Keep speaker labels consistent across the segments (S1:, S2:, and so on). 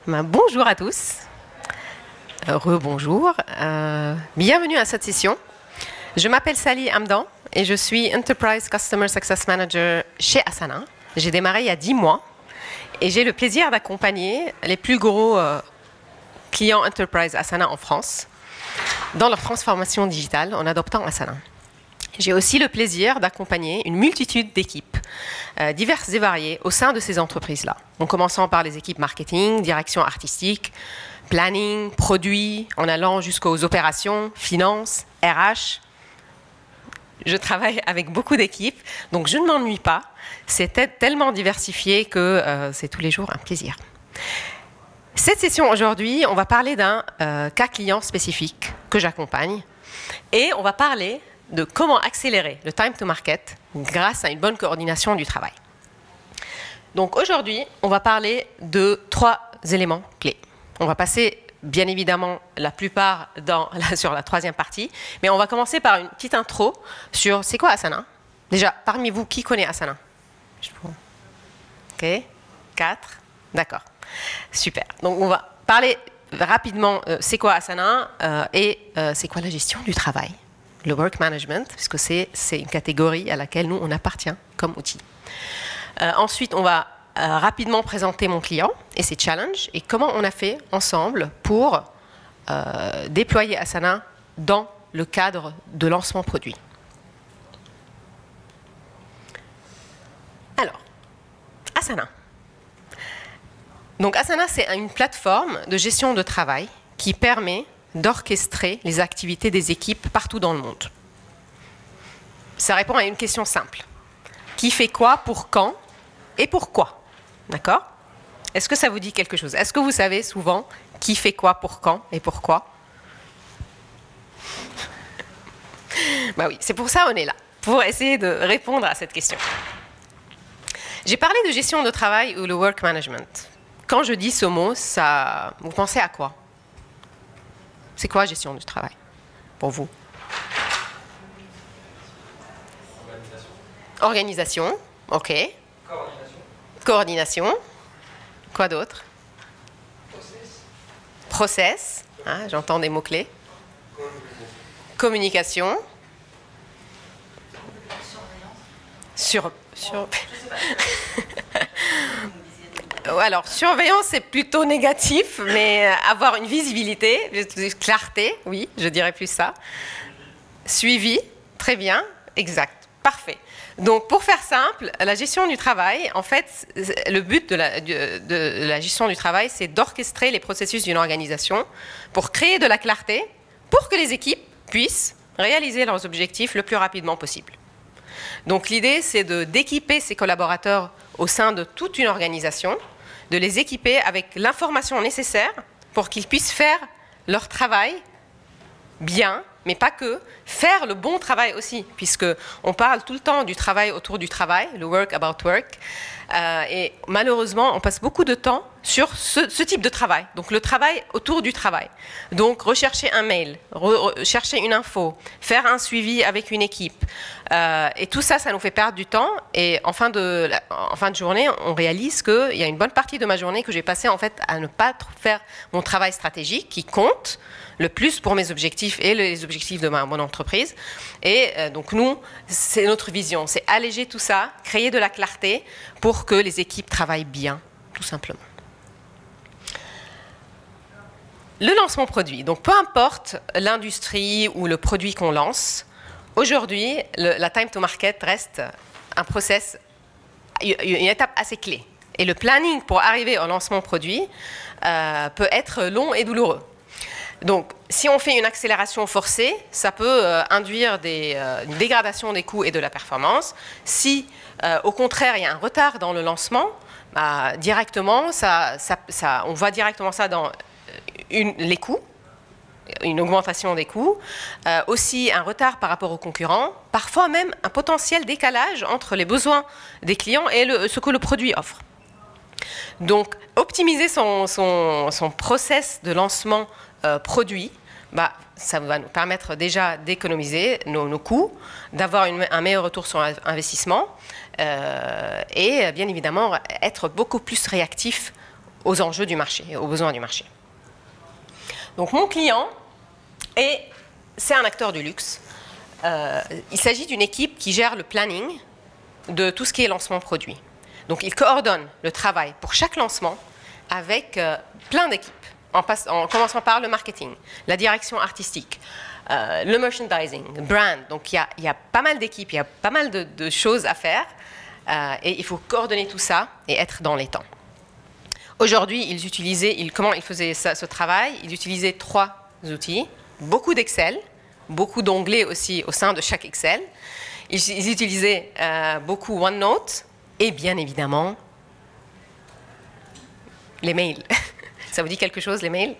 S1: Bonjour à tous, rebonjour, bienvenue à cette session. Je m'appelle Sally Hamdan et je suis Enterprise Customer Success Manager chez Asana. J'ai démarré il y a 10 mois et j'ai le plaisir d'accompagner les plus gros clients Enterprise Asana en France dans leur transformation digitale en adoptant Asana. J'ai aussi le plaisir d'accompagner une multitude d'équipes diverses et variées au sein de ces entreprises-là, en commençant par les équipes marketing, direction artistique, planning, produits, en allant jusqu'aux opérations, finances, RH. Je travaille avec beaucoup d'équipes, donc je ne m'ennuie pas. C'est tellement diversifié que c'est tous les jours un plaisir. Cette session aujourd'hui, on va parler d'un cas client spécifique que j'accompagne et on va parler de comment accélérer le time to market grâce à une bonne coordination du travail. Donc aujourd'hui, on va parler de 3 éléments clés. On va passer bien évidemment la plupart sur la 3e partie, mais on va commencer par une petite intro sur c'est quoi Asana. Déjà, parmi vous, qui connaît Asana? Ok, 4, d'accord, super. Donc on va parler rapidement c'est quoi Asana et c'est quoi la gestion du travail. Le work management, puisque c'est une catégorie à laquelle nous, on appartient comme outil. Ensuite, on va rapidement présenter mon client et ses challenges et comment on a fait ensemble pour déployer Asana dans le cadre de lancement produit. Alors, Asana. Donc Asana, c'est une plateforme de gestion de travail qui permet d'orchestrer les activités des équipes partout dans le monde. Ça répond à une question simple. Qui fait quoi, pour quand et pourquoi? D'accord? Est-ce que ça vous dit quelque chose? Est-ce que vous savez souvent qui fait quoi, pour quand et pourquoi? Bah oui, c'est pour ça qu'on est là, pour essayer de répondre à cette question. J'ai parlé de gestion de travail ou le work management. Quand je dis ce mot, vous pensez à quoi? C'est quoi gestion du travail pour vous? Organisation, ok. Coordination. Quoi d'autre? Process. Hein, j'entends des mots-clés. Communication. Alors, surveillance, c'est plutôt négatif, mais avoir une visibilité, clarté, oui, je dirais plus ça. Suivi, très bien, exact, parfait. Donc, pour faire simple, la gestion du travail, en fait, le but de la gestion du travail, c'est d'orchestrer les processus d'une organisation pour créer de la clarté, pour que les équipes puissent réaliser leurs objectifs le plus rapidement possible. Donc, l'idée, c'est d'équiper ses collaborateurs au sein de toute une organisation, de les équiper avec l'information nécessaire pour qu'ils puissent faire leur travail bien, mais pas que, faire le bon travail aussi, puisqu'on parle tout le temps du travail autour du travail, le work about work, et malheureusement, on passe beaucoup de temps sur ce type de travail, donc le travail autour du travail. Donc, rechercher un mail, chercher une info, faire un suivi avec une équipe, et tout ça, ça nous fait perdre du temps, et en fin de journée, on réalise qu'il y a une bonne partie de ma journée que j'ai passée en fait à ne pas faire mon travail stratégique qui compte le plus pour mes objectifs et les objectifs de mon entreprise. Et donc nous, c'est notre vision, c'est alléger tout ça, créer de la clarté pour que les équipes travaillent bien, tout simplement. Le lancement produit. Donc peu importe l'industrie ou le produit qu'on lance, aujourd'hui, la time to market reste un process, une étape assez clé. Et le planning pour arriver au lancement produit peut être long et douloureux. Donc, si on fait une accélération forcée, ça peut induire une dégradation des coûts et de la performance. Si, au contraire, il y a un retard dans le lancement, directement, on voit directement ça dans les coûts, une augmentation des coûts, aussi un retard par rapport aux concurrents, parfois même un potentiel décalage entre les besoins des clients et ce que le produit offre. Donc, optimiser son process de lancement produit, ça va nous permettre déjà d'économiser nos coûts, d'avoir un meilleur retour sur investissement et bien évidemment être beaucoup plus réactif aux enjeux du marché, aux besoins du marché. Donc mon client, c'est un acteur du luxe. Il s'agit d'une équipe qui gère le planning de tout ce qui est lancement produit. Donc il coordonne le travail pour chaque lancement avec plein d'équipes, en commençant par le marketing, la direction artistique, le merchandising, le brand. Donc il y a pas mal d'équipes, il y a pas mal de choses à faire et il faut coordonner tout ça et être dans les temps. Aujourd'hui, comment ils faisaient ce travail? Ils utilisaient 3 outils, beaucoup d'Excel, beaucoup d'onglets aussi au sein de chaque Excel. Ils utilisaient beaucoup OneNote et bien évidemment les mails. Ça vous dit quelque chose, les mails?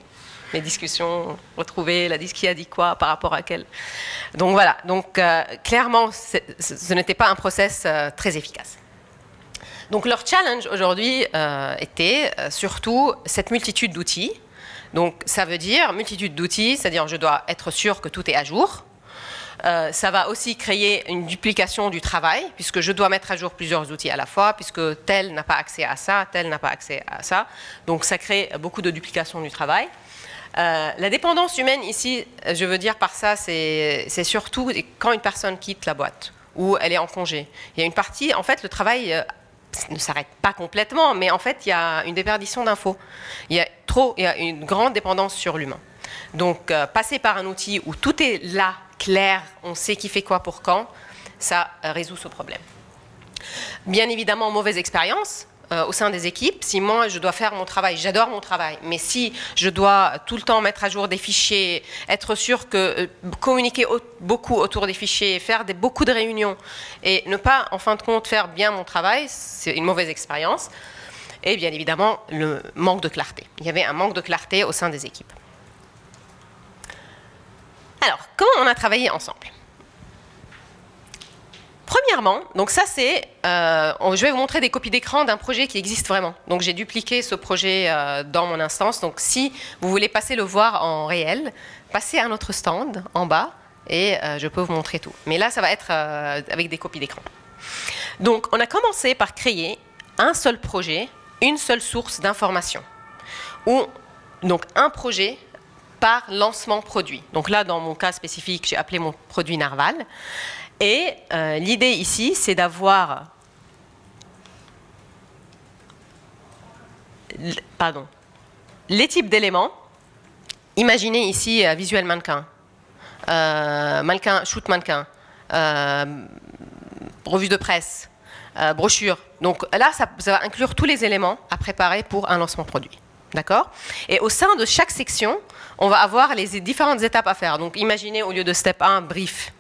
S1: Les discussions retrouvées, qui a dit quoi par rapport à quel. Donc voilà, clairement, ce n'était pas un process très efficace. Donc leur challenge aujourd'hui était surtout cette multitude d'outils. Donc ça veut dire multitude d'outils, c'est-à-dire je dois être sûr que tout est à jour. Ça va aussi créer une duplication du travail, puisque je dois mettre à jour plusieurs outils à la fois, puisque tel n'a pas accès à ça, tel n'a pas accès à ça. Donc ça crée beaucoup de duplication du travail. La dépendance humaine ici, je veux dire par ça, c'est surtout quand une personne quitte la boîte ou elle est en congé. Il y a une partie, en fait, le travail ne s'arrête pas complètement, mais en fait, il y a une déperdition d'infos. Il y a une grande dépendance sur l'humain. Donc, passer par un outil où tout est là, clair, on sait qui fait quoi pour quand, ça résout ce problème. Bien évidemment, mauvaise expérience au sein des équipes. Si moi, je dois faire mon travail, j'adore mon travail, mais si je dois tout le temps mettre à jour des fichiers, être sûr que communiquer beaucoup autour des fichiers, faire beaucoup de réunions et ne pas, en fin de compte, faire bien mon travail, c'est une mauvaise expérience. Et bien évidemment, le manque de clarté. Il y avait un manque de clarté au sein des équipes. Alors, comment on a travaillé ensemble? Premièrement, donc ça c'est, je vais vous montrer des copies d'écran d'un projet qui existe vraiment. Donc j'ai dupliqué ce projet dans mon instance. Donc si vous voulez passer le voir en réel, passez à notre stand en bas et je peux vous montrer tout. Mais là, ça va être avec des copies d'écran. Donc on a commencé par créer un seul projet, une seule source d'information. Donc un projet par lancement produit. Donc là, dans mon cas spécifique, j'ai appelé mon produit Narval. Et l'idée ici, c'est d'avoir les types d'éléments. Imaginez ici visuel mannequin, shoot mannequin, revue de presse, brochure. Donc là, ça va inclure tous les éléments à préparer pour un lancement produit. D'accord? Et au sein de chaque section, on va avoir les différentes étapes à faire. Donc imaginez au lieu de step 1, brief.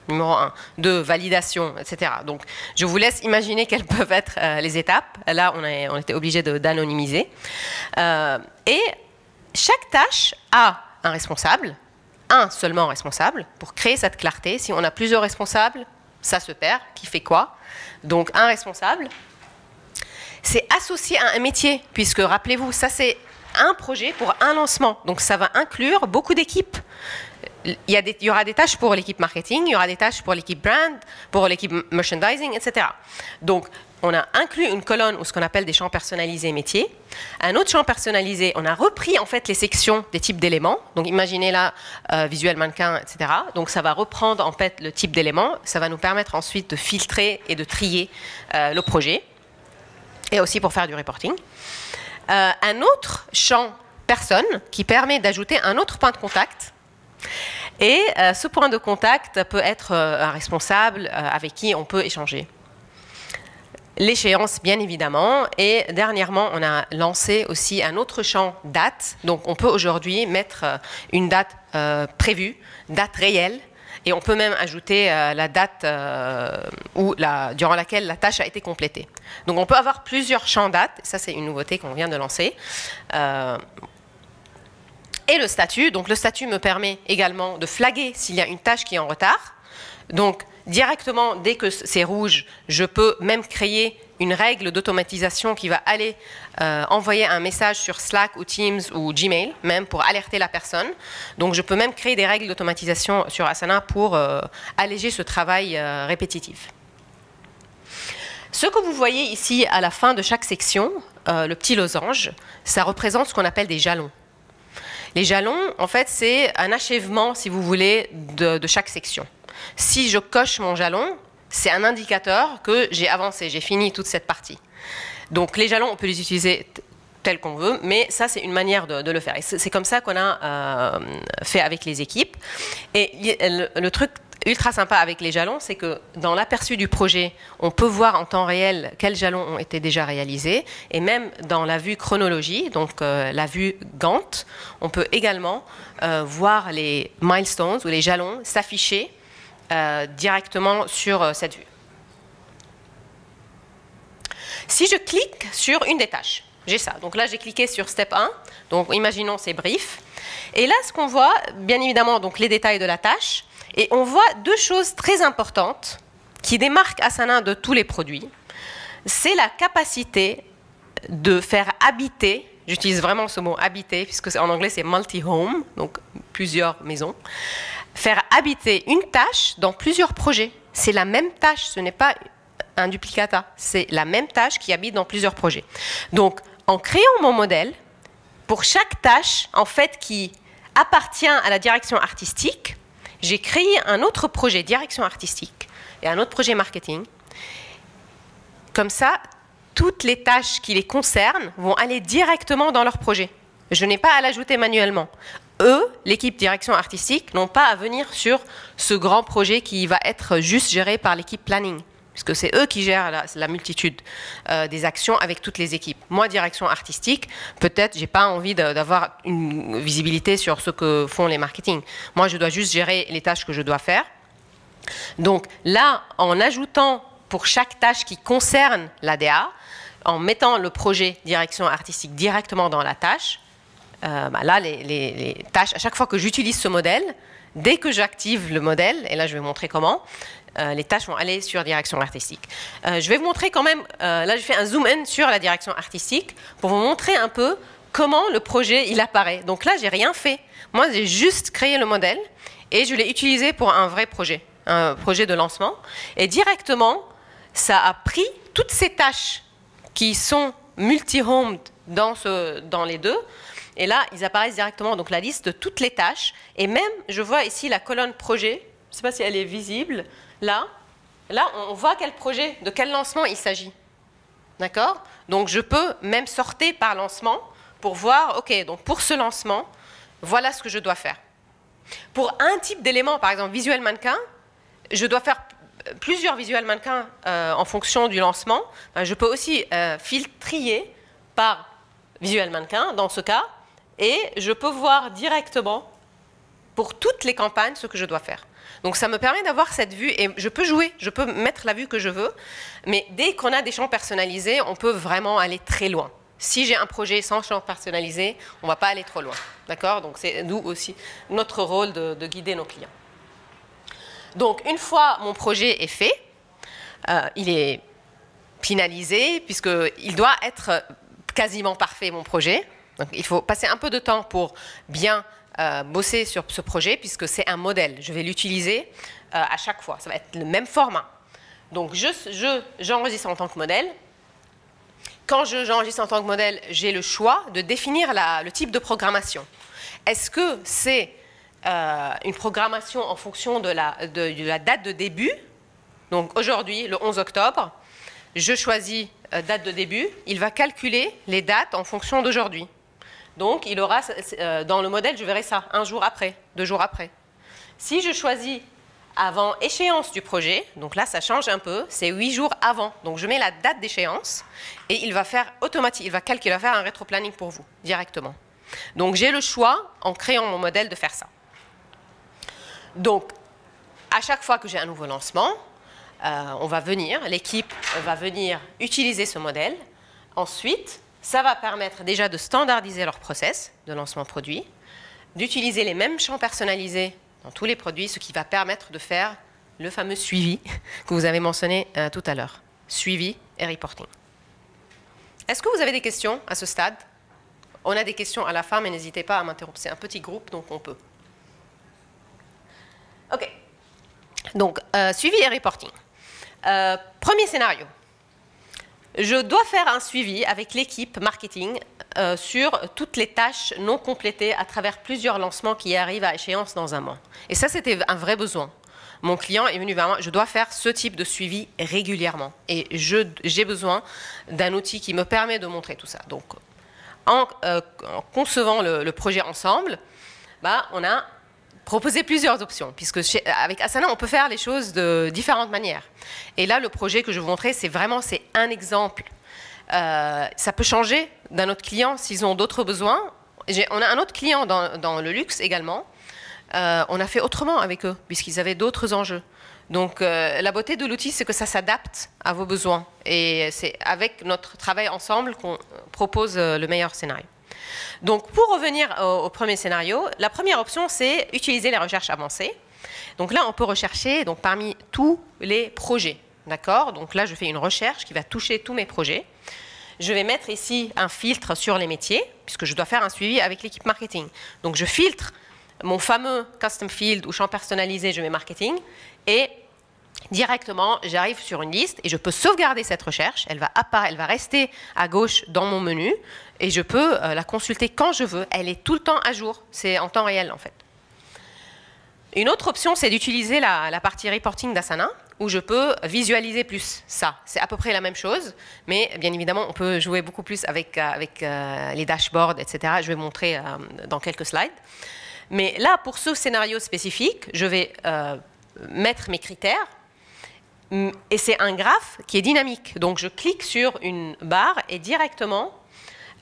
S1: Numéro 1, 2, validation, etc. Donc, je vous laisse imaginer quelles peuvent être les étapes. Là, on était obligé d'anonymiser. Et chaque tâche a un responsable, un seulement responsable, pour créer cette clarté. Si on a plusieurs responsables, ça se perd. Qui fait quoi? Donc, un responsable. C'est associé à un métier, puisque, rappelez-vous, ça c'est un projet pour un lancement. Donc, ça va inclure beaucoup d'équipes. Il y aura des tâches pour l'équipe marketing, il y aura des tâches pour l'équipe brand, pour l'équipe merchandising, etc. Donc, on a inclus une colonne ou ce qu'on appelle des champs personnalisés métiers. Un autre champ personnalisé, on a repris en fait les sections des types d'éléments. Donc, imaginez là, visuel mannequin, etc. Donc, ça va reprendre en fait le type d'éléments. Ça va nous permettre ensuite de filtrer et de trier le projet. Et aussi pour faire du reporting. Un autre champ personne qui permet d'ajouter un autre point de contact. Et ce point de contact peut être un responsable avec qui on peut échanger. L'échéance, bien évidemment. Et dernièrement, on a lancé aussi un autre champ date. Donc, on peut aujourd'hui mettre une date prévue, date réelle. Et on peut même ajouter la date durant laquelle la tâche a été complétée. Donc, on peut avoir plusieurs champs dates. Ça, c'est une nouveauté qu'on vient de lancer. Et le statut. Donc, le statut me permet également de flaguer s'il y a une tâche qui est en retard. Donc, directement, dès que c'est rouge, je peux même créer une règle d'automatisation qui va aller envoyer un message sur Slack ou Teams ou Gmail, même pour alerter la personne. Donc, je peux même créer des règles d'automatisation sur Asana pour alléger ce travail répétitif. Ce que vous voyez ici à la fin de chaque section, le petit losange, ça représente ce qu'on appelle des jalons. Les jalons, en fait, c'est un achèvement, si vous voulez, de chaque section. Si je coche mon jalon, c'est un indicateur que j'ai avancé, j'ai fini toute cette partie. Donc les jalons, on peut les utiliser tels qu'on veut, mais ça, c'est une manière de le faire. Et c'est comme ça qu'on a fait avec les équipes. Et le truc ultra sympa avec les jalons, c'est que dans l'aperçu du projet, on peut voir en temps réel quels jalons ont été déjà réalisés. Et même dans la vue chronologie, donc la vue Gantt, on peut également voir les milestones ou les jalons s'afficher directement sur cette vue. Si je clique sur une des tâches, j'ai ça. Donc là, j'ai cliqué sur Step 1. Donc imaginons c'est brief. Et là, ce qu'on voit, bien évidemment, donc les détails de la tâche. Et on voit deux choses très importantes qui démarquent Asana de tous les produits. C'est la capacité de faire habiter, j'utilise vraiment ce mot habiter, puisque en anglais c'est multi-home, donc plusieurs maisons, faire habiter une tâche dans plusieurs projets. C'est la même tâche, ce n'est pas un duplicata, c'est la même tâche qui habite dans plusieurs projets. Donc, en créant mon modèle, pour chaque tâche, en fait, qui appartient à la direction artistique, j'ai créé un autre projet direction artistique et un autre projet marketing. Comme ça, toutes les tâches qui les concernent vont aller directement dans leur projet. Je n'ai pas à l'ajouter manuellement. Eux, l'équipe direction artistique, n'ont pas à venir sur ce grand projet qui va être juste géré par l'équipe planning, puisque c'est eux qui gèrent la multitude des actions avec toutes les équipes. Moi, direction artistique, peut-être, j'ai pas envie d'avoir une visibilité sur ce que font les marketing. Moi, je dois juste gérer les tâches que je dois faire. Donc là, en ajoutant pour chaque tâche qui concerne l'ADA, en mettant le projet direction artistique directement dans la tâche, là, les tâches, à chaque fois que j'utilise ce modèle, dès que j'active le modèle, et là je vais vous montrer comment, les tâches vont aller sur direction artistique. Je vais vous montrer quand même, là je fais un zoom in sur la direction artistique pour vous montrer un peu comment le projet il apparaît. Donc là j'ai rien fait, moi j'ai juste créé le modèle et je l'ai utilisé pour un vrai projet, un projet de lancement. Et directement, ça a pris toutes ces tâches qui sont multi-homed dans les deux. Et là, ils apparaissent directement, donc la liste de toutes les tâches. Et même, je vois ici la colonne projet. Je ne sais pas si elle est visible. Là, on voit quel projet, de quel lancement il s'agit. D'accord? Donc, je peux même sortir par lancement pour voir, OK, donc pour ce lancement, voilà ce que je dois faire. Pour un type d'élément, par exemple, visuel mannequin, je dois faire plusieurs visuels mannequins en fonction du lancement. Je peux aussi trier par visuel mannequin, dans ce cas, et je peux voir directement pour toutes les campagnes ce que je dois faire. Donc ça me permet d'avoir cette vue et je peux jouer, je peux mettre la vue que je veux, mais dès qu'on a des champs personnalisés, on peut vraiment aller très loin. Si j'ai un projet sans champ personnalisé, on ne va pas aller trop loin. D'accord? Donc c'est nous aussi notre rôle de guider nos clients. Donc une fois mon projet est fait, il est finalisé puisqu'il doit être quasiment parfait mon projet. Donc, il faut passer un peu de temps pour bien bosser sur ce projet puisque c'est un modèle. Je vais l'utiliser à chaque fois. Ça va être le même format. Donc j'enregistre en tant que modèle. Quand j'enregistre en tant que modèle, j'ai le choix de définir le type de programmation. Est-ce que c'est une programmation en fonction de la date de début? Donc aujourd'hui, le 11 octobre, je choisis date de début. Il va calculer les dates en fonction d'aujourd'hui. Donc, il aura, dans le modèle, je verrai ça, 1 jour après, 2 jours après. Si je choisis avant échéance du projet, donc là, ça change un peu, c'est 8 jours avant. Donc, je mets la date d'échéance et il va faire automatique, il va faire un rétro-planning pour vous, directement. Donc, j'ai le choix, en créant mon modèle, de faire ça. Donc, à chaque fois que j'ai un nouveau lancement, l'équipe va venir utiliser ce modèle. Ensuite, ça va permettre déjà de standardiser leur process de lancement produit, d'utiliser les mêmes champs personnalisés dans tous les produits, ce qui va permettre de faire le fameux suivi que vous avez mentionné tout à l'heure. Suivi et reporting. Est-ce que vous avez des questions à ce stade? On a des questions à la fin, mais n'hésitez pas à m'interrompre. C'est un petit groupe, donc on peut. OK. Donc, suivi et reporting. Premier scénario. je dois faire un suivi avec l'équipe marketing sur toutes les tâches non complétées à travers plusieurs lancements qui arrivent à échéance dans un mois. Et ça, c'était un vrai besoin. Mon client est venu vers moi, je dois faire ce type de suivi régulièrement. Et j'ai besoin d'un outil qui me permet de montrer tout ça. Donc, en concevant le projet ensemble, on a proposé plusieurs options, puisque avec Asana, on peut faire les choses de différentes manières. Et là, le projet que je vais vous montrer, c'est un exemple. Ça peut changer d'un autre client s'ils ont d'autres besoins. On a un autre client dans le luxe également. On a fait autrement avec eux, puisqu'ils avaient d'autres enjeux. Donc, la beauté de l'outil, c'est que ça s'adapte à vos besoins. Et c'est avec notre travail ensemble qu'on propose le meilleur scénario. Donc, pour revenir au premier scénario, la première option, c'est utiliser les recherches avancées. Donc là, on peut rechercher parmi tous les projets. D'accord? Donc là, je fais une recherche qui va toucher tous mes projets. Je vais mettre ici un filtre sur les métiers, puisque je dois faire un suivi avec l'équipe marketing. Donc, je filtre mon fameux custom field ou champ personnalisé, je mets marketing, et directement, j'arrive sur une liste et je peux sauvegarder cette recherche. Elle va rester à gauche dans mon menu et je peux la consulter quand je veux. Elle est tout le temps à jour. C'est en temps réel, en fait. Une autre option, c'est d'utiliser la partie reporting d'Asana, où je peux visualiser plus ça. C'est à peu près la même chose, mais bien évidemment, on peut jouer beaucoup plus avec les dashboards, etc. Je vais montrer dans quelques slides. Mais là, pour ce scénario spécifique, je vais mettre mes critères. Et c'est un graphe qui est dynamique. Donc, je clique sur une barre et directement,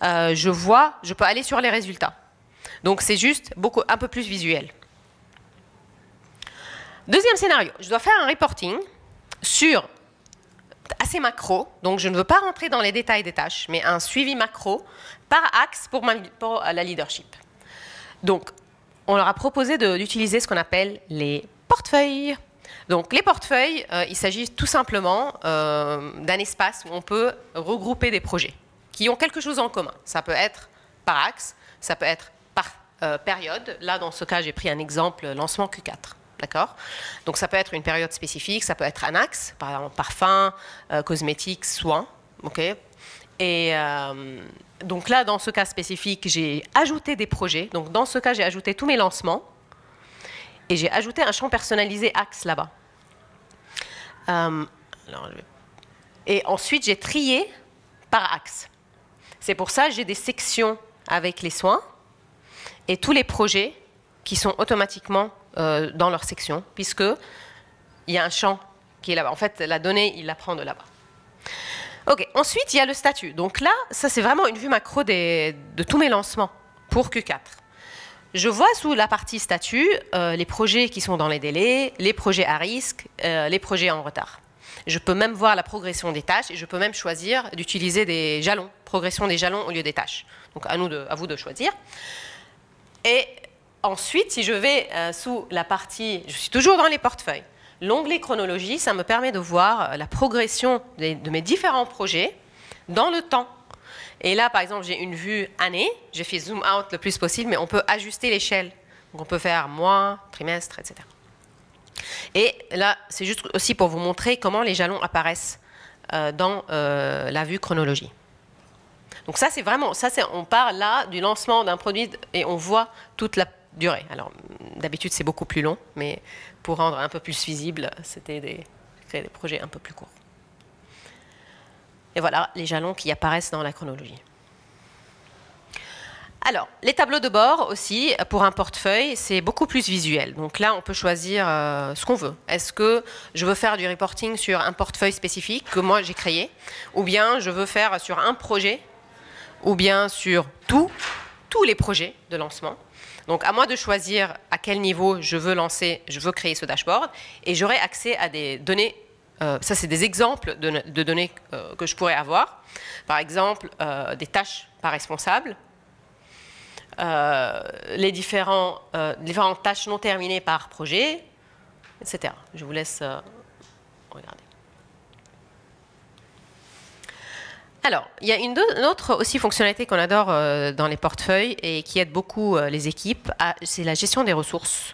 S1: je peux aller sur les résultats. Donc, c'est juste un peu plus visuel. Deuxième scénario, je dois faire un reporting assez macro. Donc, je ne veux pas rentrer dans les détails des tâches, mais un suivi macro par axe pour la leadership. Donc, on leur a proposé d'utiliser ce qu'on appelle les portefeuilles. Donc, les portefeuilles, il s'agit tout simplement d'un espace où on peut regrouper des projets qui ont quelque chose en commun. Ça peut être par axe, ça peut être par période. Là, dans ce cas, j'ai pris un exemple, lancement Q4. D'accord? Donc, ça peut être une période spécifique, ça peut être un axe, par exemple parfum, cosmétiques, soins. Okay? Et donc là, dans ce cas spécifique, j'ai ajouté des projets. Donc, dans ce cas, j'ai ajouté tous mes lancements. Et j'ai ajouté un champ personnalisé axe là-bas. Et ensuite, j'ai trié par axe. C'est pour ça que j'ai des sections avec les soins et tous les projets qui sont automatiquement dans leur section, puisqu'il y a un champ qui est là-bas. En fait, la donnée, il la prend de là-bas. OK. Ensuite, il y a le statut. Donc là, ça, c'est vraiment une vue macro de tous mes lancements pour Q4. Je vois sous la partie statut les projets qui sont dans les délais, les projets à risque, les projets en retard. Je peux même voir la progression des tâches et je peux même choisir d'utiliser des jalons, progression des jalons au lieu des tâches. Donc à vous de choisir. Et ensuite, si je vais sous la partie, je suis toujours dans les portefeuilles, l'onglet chronologie, ça me permet de voir la progression de mes différents projets dans le temps. Et là, par exemple, j'ai une vue année. J'ai fait zoom out le plus possible, mais on peut ajuster l'échelle. Donc, on peut faire mois, trimestre, etc. Et là, c'est juste aussi pour vous montrer comment les jalons apparaissent dans la vue chronologie. Donc ça, c'est vraiment, on parle là du lancement d'un produit et on voit toute la durée. Alors, d'habitude, c'est beaucoup plus long, mais pour rendre un peu plus visible, c'était créer des projets un peu plus courts. Et voilà les jalons qui apparaissent dans la chronologie. Alors, les tableaux de bord aussi, pour un portefeuille, c'est beaucoup plus visuel. Donc là, on peut choisir ce qu'on veut. Est-ce que je veux faire du reporting sur un portefeuille spécifique que moi j'ai créé, ou bien je veux faire sur un projet, ou bien sur tous les projets de lancement. Donc, à moi de choisir à quel niveau je veux créer ce dashboard, et j'aurai accès à des données. Ça, c'est des exemples de données que je pourrais avoir. Par exemple, des tâches par responsable, les différentes tâches non terminées par projet, etc. Je vous laisse regarder. Alors, il y a une autre aussi fonctionnalité qu'on adore dans les portefeuilles et qui aide beaucoup les équipes, c'est la gestion des ressources.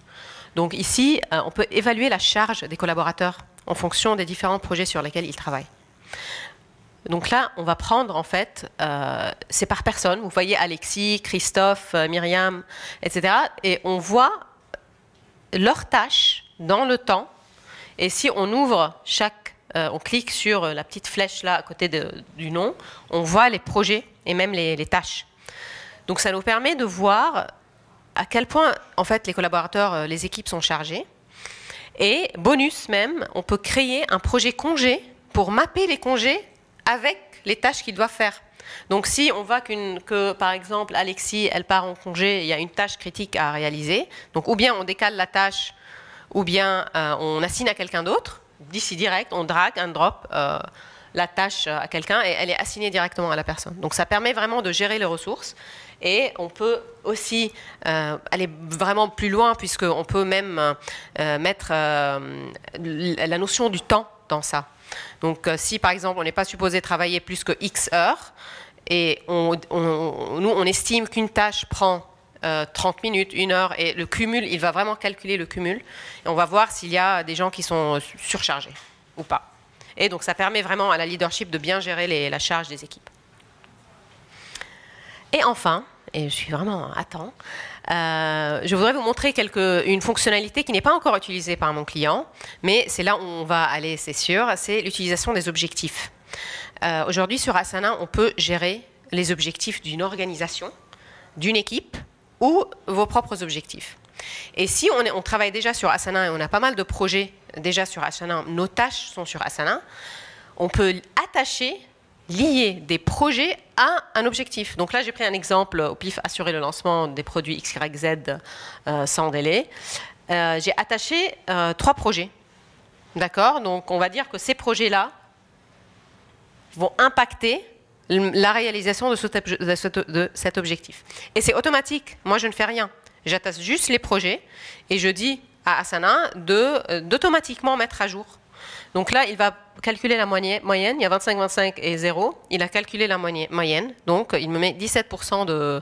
S1: Donc ici, on peut évaluer la charge des collaborateurs en fonction des différents projets sur lesquels ils travaillent. Donc là, on va prendre, en fait, c'est par personne. Vous voyez Alexis, Christophe, Myriam, etc. Et on voit leurs tâches dans le temps. Et si on ouvre on clique sur la petite flèche là à côté du nom, on voit les projets et même les tâches. Donc ça nous permet de voir à quel point, en fait, les collaborateurs, les équipes sont chargées. Et bonus même, on peut créer un projet congé pour mapper les congés avec les tâches qu'ils doivent faire. Donc si on voit que, par exemple, Alexis, elle part en congé, il y a une tâche critique à réaliser, donc ou bien on décale la tâche, ou bien on assigne à quelqu'un d'autre, d'ici direct, on drag, un drop la tâche à quelqu'un et elle est assignée directement à la personne. Donc ça permet vraiment de gérer les ressources. Et on peut aussi aller vraiment plus loin, puisqu'on peut même mettre la notion du temps dans ça. Donc si par exemple on n'est pas supposé travailler plus que X heures, et nous on estime qu'une tâche prend 30 minutes, 1 heure, et le cumul, il va vraiment calculer le cumul, et on va voir s'il y a des gens qui sont surchargés ou pas. Et donc ça permet vraiment à la leadership de bien gérer la charge des équipes. Et enfin, et je suis vraiment à temps, je voudrais vous montrer une fonctionnalité qui n'est pas encore utilisée par mon client, mais c'est là où on va aller, c'est sûr, c'est l'utilisation des objectifs. Aujourd'hui, sur Asana, on peut gérer les objectifs d'une organisation, d'une équipe ou vos propres objectifs. Et si on travaille déjà sur Asana et on a pas mal de projets déjà sur Asana, nos tâches sont sur Asana, on peut lier des projets à un objectif. Donc là, j'ai pris un exemple au pif, assurer le lancement des produits XYZ sans délai. J'ai attaché 3 projets. D'accord? Donc on va dire que ces projets-là vont impacter la réalisation de cet objectif. Et c'est automatique. Moi, je ne fais rien. J'attache juste les projets et je dis à Asana d'automatiquement mettre à jour. Donc là, il va calculer la moyenne. Il y a 25, 25 et 0. Il a calculé la moyenne. Donc, il me met 17%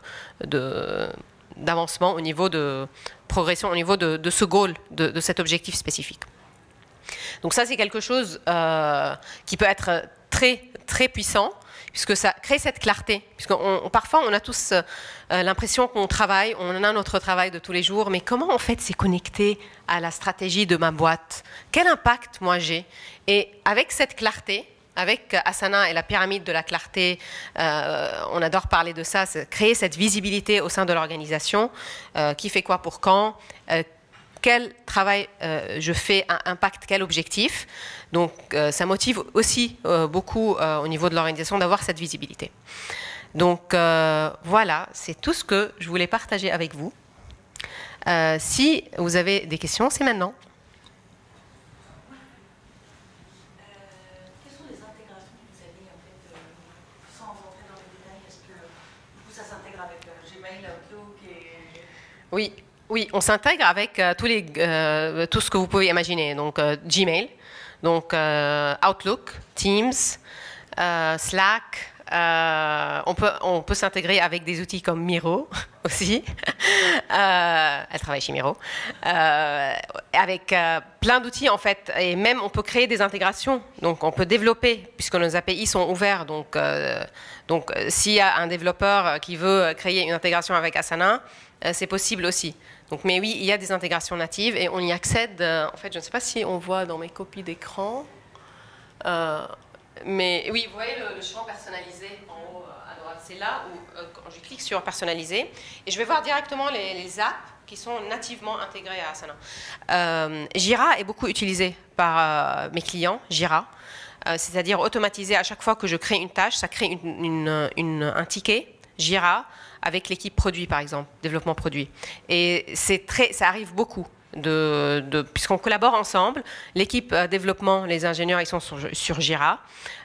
S1: d'avancement au niveau de progression, au niveau de ce goal, de cet objectif spécifique. Donc ça, c'est quelque chose qui peut être très, très puissant, puisque ça crée cette clarté. Parfois, on a tous l'impression qu'on travaille, on a notre travail de tous les jours, mais comment en fait c'est connecté à la stratégie de ma boîte? Quel impact moi j'ai? Et avec cette clarté, avec Asana et la pyramide de la clarté, on adore parler de ça, créer cette visibilité au sein de l'organisation, qui fait quoi pour quand, quel travail je fais impacte quel objectif. Donc ça motive aussi beaucoup au niveau de l'organisation d'avoir cette visibilité. Donc voilà, c'est tout ce que je voulais partager avec vous. Si vous avez des questions, c'est maintenant.
S2: Quelles sont les intégrations que vous avez en fait, sans rentrer dans les détails? Est-ce que du coup ça s'intègre avec Gmail, Outlook et...
S1: Oui. Oui, on s'intègre avec tout ce que vous pouvez imaginer. Donc Gmail, donc Outlook, Teams, Slack. On peut s'intégrer avec des outils comme Miro aussi. Elle travaille chez Miro. Avec plein d'outils en fait. Et même on peut créer des intégrations. Donc on peut développer, puisque nos API sont ouverts. Donc s'il y a un développeur qui veut créer une intégration avec Asana, c'est possible aussi. Donc, mais oui, il y a des intégrations natives et on y accède. En fait, je ne sais pas si on voit dans mes copies d'écran. Mais oui, vous voyez le champ personnalisé en haut à droite. C'est là où quand je clique sur personnaliser et je vais voir directement les apps qui sont nativement intégrées à Asana. Jira est beaucoup utilisé par mes clients, Jira. C'est-à-dire automatiser à chaque fois que je crée une tâche, ça crée un ticket Jira avec l'équipe produit, par exemple, développement produit. Et ça arrive beaucoup, puisqu'on collabore ensemble. L'équipe développement, les ingénieurs, ils sont sur Jira.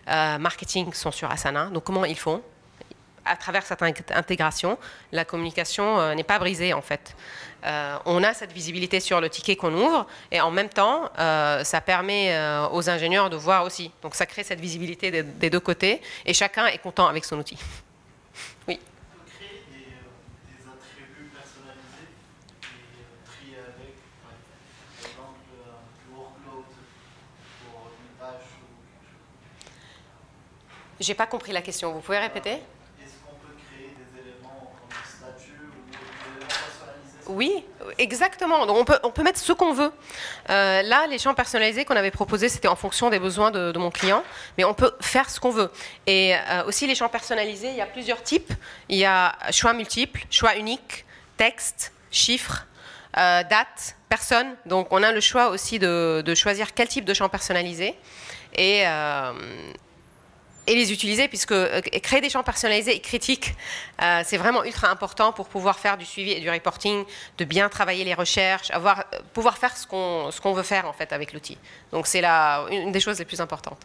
S1: Marketing sont sur Asana. Donc, comment ils font? À travers cette intégration, la communication n'est pas brisée, en fait. On a cette visibilité sur le ticket qu'on ouvre, et en même temps, ça permet aux ingénieurs de voir aussi. Donc, ça crée cette visibilité des deux côtés, et chacun est content avec son outil. Oui. J'ai pas compris la question, vous pouvez répéter?
S3: Est-ce qu'on peut créer des éléments comme un statut ou des éléments personnalisés?
S1: Oui, exactement. Donc on peut mettre ce qu'on veut. Là, les champs personnalisés qu'on avait proposés, c'était en fonction des besoins de mon client, mais on peut faire ce qu'on veut. Et aussi, les champs personnalisés, il y a plusieurs types. Il y a choix multiples, choix unique, texte, chiffres, date, personne. Donc on a le choix aussi de choisir quel type de champ personnalisé et les utiliser, puisque créer des champs personnalisés et critiques, c'est vraiment ultra important pour pouvoir faire du suivi et du reporting, de bien travailler les recherches, pouvoir faire ce qu'on veut faire en fait avec l'outil. Donc c'est une des choses les plus importantes.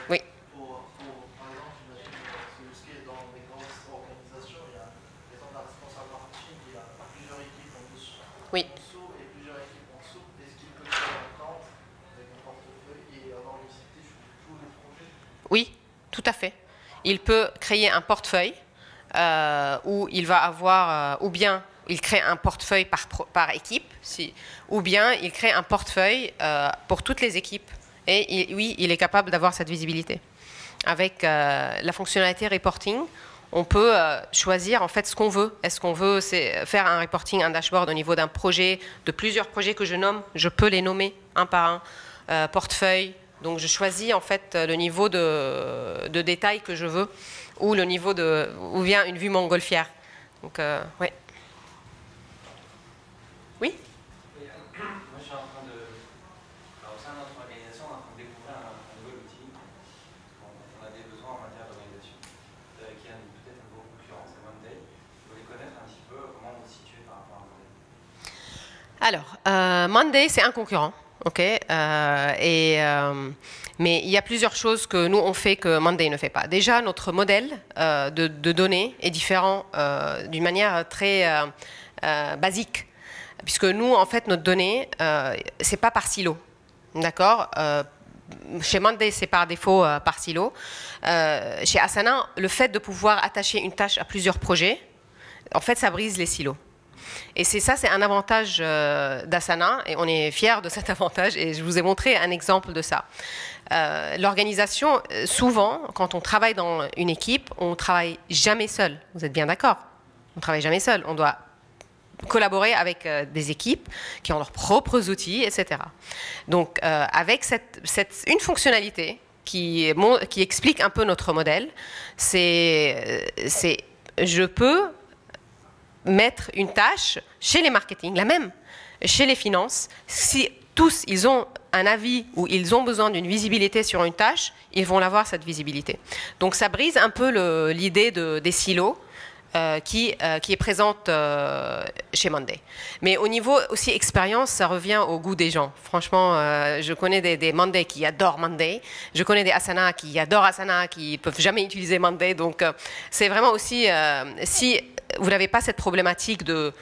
S1: Oui.
S3: Par exemple, j'imagine que ce qui est dans les grosses organisations, il y a par exemple un responsable marketing qui a plusieurs équipes en dessous,
S1: Oui.
S3: et plusieurs équipes en dessous. Est-ce qu'il peut créer un compte avec un portefeuille et avoir une visibilité sur tous les projets?
S1: Oui. Tout à fait. Il peut créer un portefeuille où il va avoir, ou bien il crée un portefeuille par équipe, ou bien il crée un portefeuille pour toutes les équipes. Et oui, il est capable d'avoir cette visibilité. Avec la fonctionnalité reporting, on peut choisir en fait ce qu'on veut. Est-ce qu'on veut faire un reporting, un dashboard au niveau d'un projet, de plusieurs projets que je nomme, je peux les nommer un par un, portefeuille. Donc je choisis en fait le niveau de détail que je veux, ou le niveau ou bien une vue montgolfière. Donc ouais. Oui.
S4: Moi je suis en train au sein de notre organisation, on est en train de découvrir un nouvel outil. On a des besoins en matière d'organisation, qui a peut-être un gros concurrent, c'est Monday. Vous voulez connaître un petit peu comment vous vous situez par rapport à Monday?
S1: Alors, Monday c'est un concurrent. Ok, mais il y a plusieurs choses que nous on fait que Monday ne fait pas. Déjà, notre modèle de données est différent d'une manière très basique, puisque nous, en fait, notre donnée, c'est pas par silo, d'accord. Chez Monday, c'est par défaut par silo. Chez Asana, le fait de pouvoir attacher une tâche à plusieurs projets, en fait, ça brise les silos. Et c'est un avantage d'Asana, et on est fiers de cet avantage, et je vous ai montré un exemple de ça. L'organisation, souvent, quand on travaille dans une équipe, on ne travaille jamais seul. Vous êtes bien d'accord? On ne travaille jamais seul. On doit collaborer avec des équipes qui ont leurs propres outils, etc. Donc, avec une fonctionnalité qui explique un peu notre modèle, je peux mettre une tâche chez les marketing, la même, chez les finances. Si tous, ils ont un avis ou ils ont besoin d'une visibilité sur une tâche, ils vont l'avoir, cette visibilité. Donc ça brise un peu l'idée des silos qui est présente chez Monday. Mais au niveau aussi expérience, ça revient au goût des gens. Franchement, je connais des Monday qui adorent Monday. Je connais des Asana qui adorent Asana, qui ne peuvent jamais utiliser Monday. Donc c'est vraiment aussi, si vous n'avez pas cette problématique de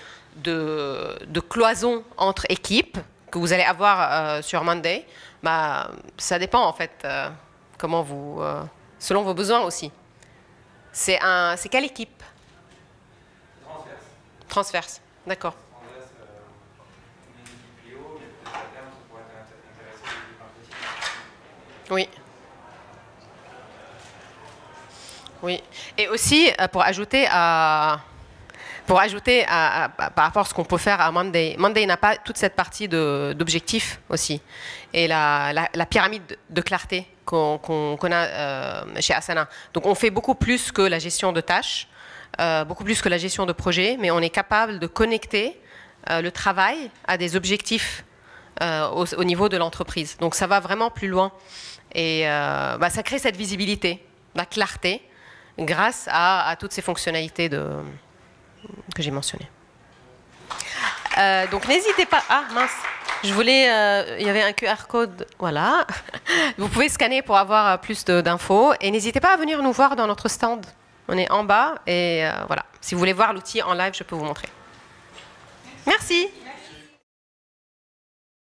S1: cloison entre équipes que vous allez avoir sur Monday, bah, ça dépend en fait comment selon vos besoins aussi. C'est quelle équipe? Transverse, d'accord.
S4: Transverse, une équipe Clio, mais peut-être à terme, ça pourrait intéresser l'équipe marketing.
S1: Oui. Oui. Et aussi, pour ajouter par rapport à ce qu'on peut faire à Monday, Monday n'a pas toute cette partie d'objectifs aussi. Et la pyramide de clarté qu'on a chez Asana. Donc on fait beaucoup plus que la gestion de tâches, beaucoup plus que la gestion de projets, mais on est capable de connecter le travail à des objectifs au niveau de l'entreprise. Donc ça va vraiment plus loin. Et ça crée cette visibilité, la clarté, grâce à toutes ces fonctionnalités que j'ai mentionnées. Donc n'hésitez pas... Ah mince, il y avait un QR code, voilà. Vous pouvez scanner pour avoir plus d'infos. Et n'hésitez pas à venir nous voir dans notre stand. On est en bas et voilà. Si vous voulez voir l'outil en live, je peux vous montrer. Merci.